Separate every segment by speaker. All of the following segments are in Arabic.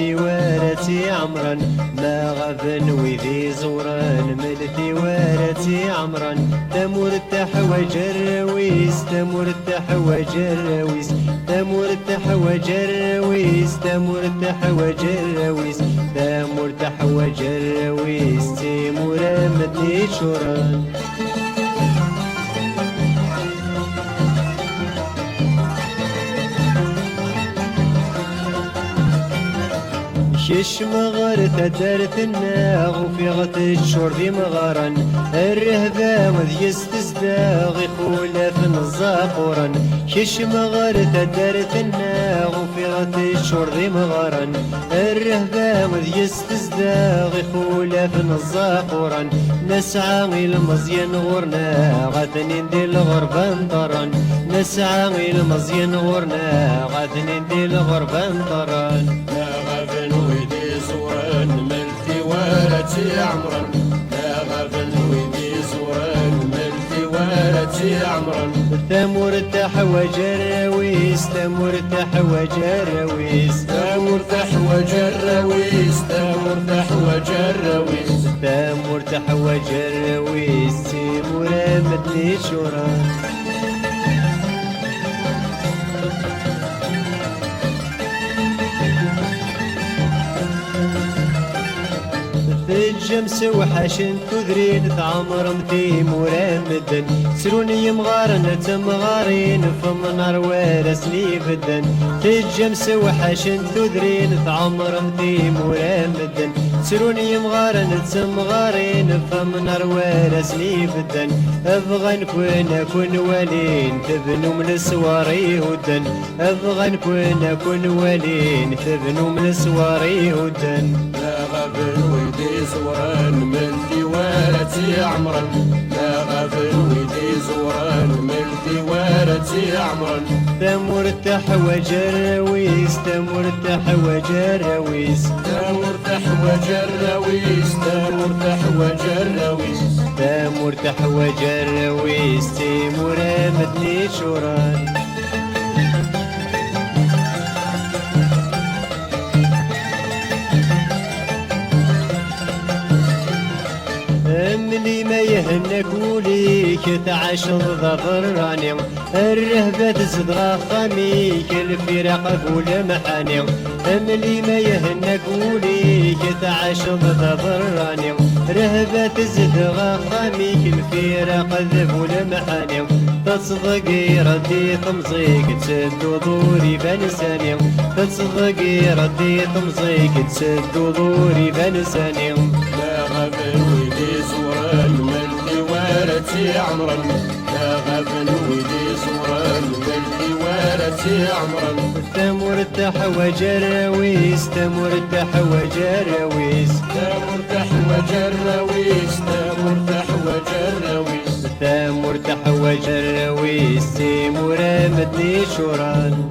Speaker 1: ثوارتي عمرا ما غفن وذي زوران ملثي وارتي عمرا تمر تحوج الرويس تمر تحوج الرويس تمر تحوج الرويس تمر تحوج الرويس تمر تحوج الرويس تيمور مدني شوران شش مغارت درت الناغ وفي غت الشرب مغارا الرهبة وذ يستزداغ خولف الزاقورا شش مغارت درت الناغ وفي غت الشرب مغارا الرهبة وذ يستزداغ خولف الزاقورا نسعى المزين غورنا غادن دي الغربة انطرا نسعى المزين غورنا غادن دي الغربة انطرا
Speaker 2: ويدي زوران ملتي ورتي عمرا لا غفل ويدي زوران ملتي ورتي عمرا
Speaker 1: تمر تحوج الرويس تمر تحوج الرويس
Speaker 2: تمر تحوج الرويس تمر تحوج الرويس
Speaker 1: تمر تحوج الرويس تيمور مدني شوران الجمس وحشن تذرين تعمر تيمور مدن سروني مغارن تمغارين فمنار وارسني بدن الجمس وحشن تذرين تعمر تيمور مدن سروني مغارن تمغارين فمنار وارسني بدن ابغى نكون ولين تبنوا من سواري هدن ابغى نكون ولين تبنوا من سواري هدن
Speaker 2: لا غفل ويدي زوران ملتي ورتي عمرا لا غفل ويدي زوران ملتي ورتي عمرا
Speaker 1: تمر تحوج الرويس تمر تحوج الرويس
Speaker 2: تمر تحوج الرويس تمر تحوج الرويس
Speaker 1: تمر تحوج الرويس تيمور مدني شوران مني ما يهنك وليك تعاش الظفر راني الرهبة تزدغى خميك الفراق قول محاني مني ما يهنك وليك تعاش الظفر راني رهبة تزدغى خميك الفراق ذبول محاني تصدقي ردي تمزيك تسدو ضوري بنساني تصدقي ردي تمزيك تسدو ضوري بنساني
Speaker 2: لا غفل ويدي زوران ملتي ورتي عمرا لا غفل ويدي زوران ملتي ورتي عمرا
Speaker 1: تمر تحوج الرويس تمر تحوج الرويس
Speaker 2: تمر تحوج الرويس تمر تحوج الرويس
Speaker 1: تمر تحوج الرويس تيمور مدني شوران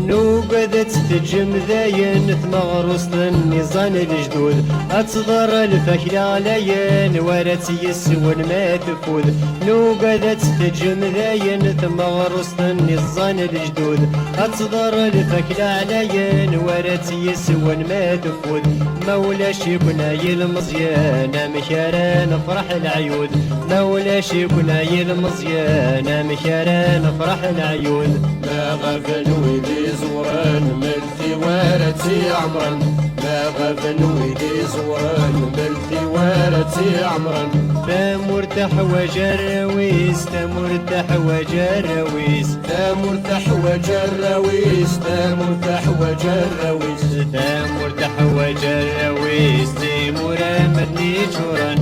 Speaker 1: نوقدت تجم ذاين تمغروس للنظام الجدود أتصدر الفكرة لين ورت يسون ما تفوذ نوقدت تجم ذاين تمغروس للنظام الجدود أتصدر الفكرة لين ورت يسون ما تفوذ مولاش يكون يلمزيان مكاران فرح العيود مولاش يكون يلمزيان مكاران فرح العيود
Speaker 2: لا غفل ويدي زوران ملتي ورتي عمرا لا غفل ويدي زوران ملتي ورتي عمرا
Speaker 1: تمر تحوج الرويس تمر تحوج الرويس
Speaker 2: تمر تحوج الرويس تمر تحوج الرويس
Speaker 1: تمر تحوج الرويس تيمور مدني شوران